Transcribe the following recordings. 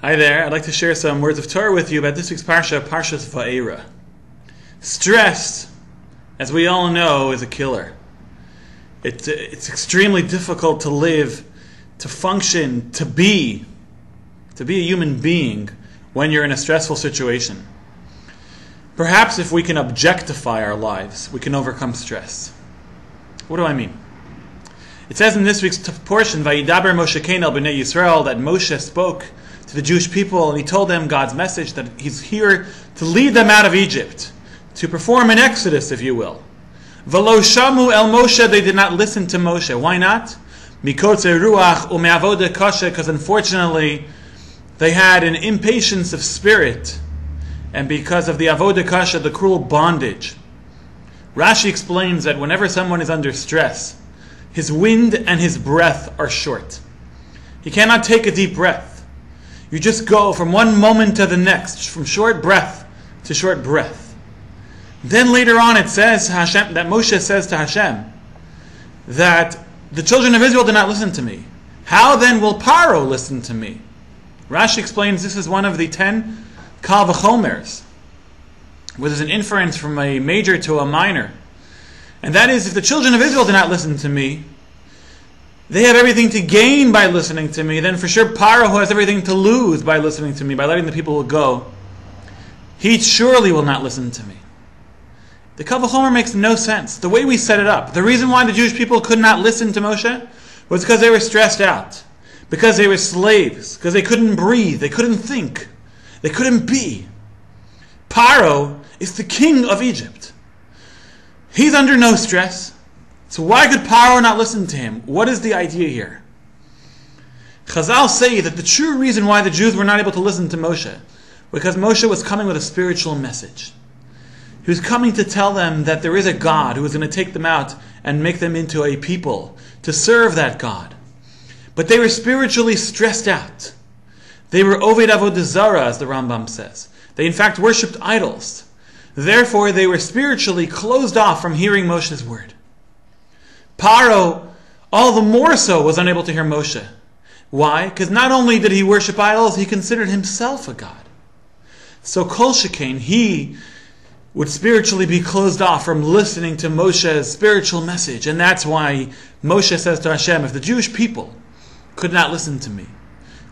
Hi there, I'd like to share some words of Torah with you about this week's Parsha, Parshat Vaeira. Stress, as we all know, is a killer. It's extremely difficult to live, to function, to be a human being when you're in a stressful situation. Perhaps if we can objectify our lives, we can overcome stress. What do I mean? It says in this week's portion, Vayidaber Moshe Kein el Bnei Yisrael, that Moshe spoke to the Jewish people and he told them God's message, that he's here to lead them out of Egypt, to perform an exodus, if you will. V'lo shamu el Moshe, they did not listen to Moshe. Why not? Mikotze ruach u'me'avoda kasha, because unfortunately they had an impatience of spirit, and because of the avoda kasha, the cruel bondage. Rashi explains that whenever someone is under stress, his wind and his breath are short. He cannot take a deep breath. You just go from one moment to the next, from short breath to short breath. Then later on it says that Moshe says to Hashem that the children of Israel did not listen to me. How then will Paro listen to me? Rashi explains this is one of the 10 Kal V'chomers, where there's an inference from a major to a minor. And that is, if the children of Israel did not listen to me, they have everything to gain by listening to me, then for sure Paro, who has everything to lose by listening to me, by letting the people go, he surely will not listen to me. The Kal V'chomer makes no sense. The way we set it up, the reason why the Jewish people could not listen to Moshe was because they were stressed out, because they were slaves, because they couldn't breathe, they couldn't think, they couldn't be. Paro is the king of Egypt. He's under no stress. So why could Paro not listen to him? What is the idea here? Chazal say that the true reason why the Jews were not able to listen to Moshe, because Moshe was coming with a spiritual message. He was coming to tell them that there is a God who is going to take them out and make them into a people to serve that God. But they were spiritually stressed out. They were Oved Avodah Zarah, as the Rambam says. They in fact worshipped idols. Therefore, they were spiritually closed off from hearing Moshe's word. Paro, all the more so, was unable to hear Moshe. Why? Because not only did he worship idols, he considered himself a god. So Kol Shekain, he would spiritually be closed off from listening to Moshe's spiritual message. And that's why Moshe says to Hashem, if the Jewish people could not listen to me,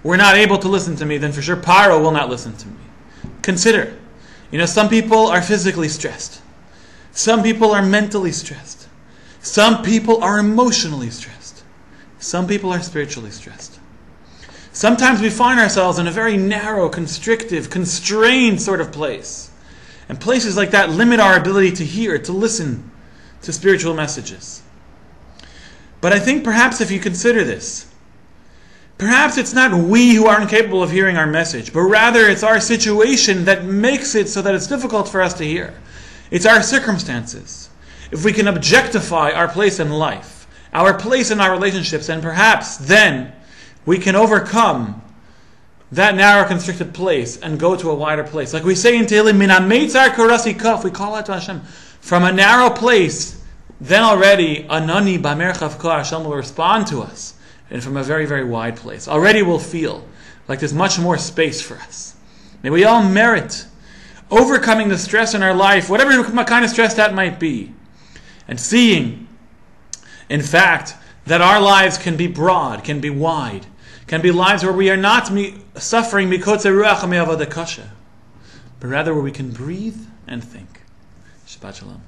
were not able to listen to me, then for sure Paro will not listen to me. Consider, some people are physically stressed. Some people are mentally stressed. Some people are emotionally stressed. Some people are spiritually stressed. Sometimes we find ourselves in a very narrow, constrictive, constrained sort of place. And places like that limit our ability to hear, to listen to spiritual messages. But I think perhaps if you consider this, perhaps it's not we who are incapable of hearing our message, but rather it's our situation that makes it so that it's difficult for us to hear. It's our circumstances. If we can objectify our place in life, our place in our relationships, and perhaps then we can overcome that narrow, constricted place and go to a wider place. Like we say in Tehillim, Min ha-meitzar korasi kaf, we call out to Hashem. From a narrow place, then already, Anani b'merchav ko, Hashem will respond to us. And from a very, very wide place. Already we'll feel like there's much more space for us. May we all merit overcoming the stress in our life, whatever kind of stress that might be. And seeing, in fact, that our lives can be broad, can be wide, can be lives where we are not suffering mikotze ruach me'avoda kasha, but rather where we can breathe and think. Shabbat Shalom.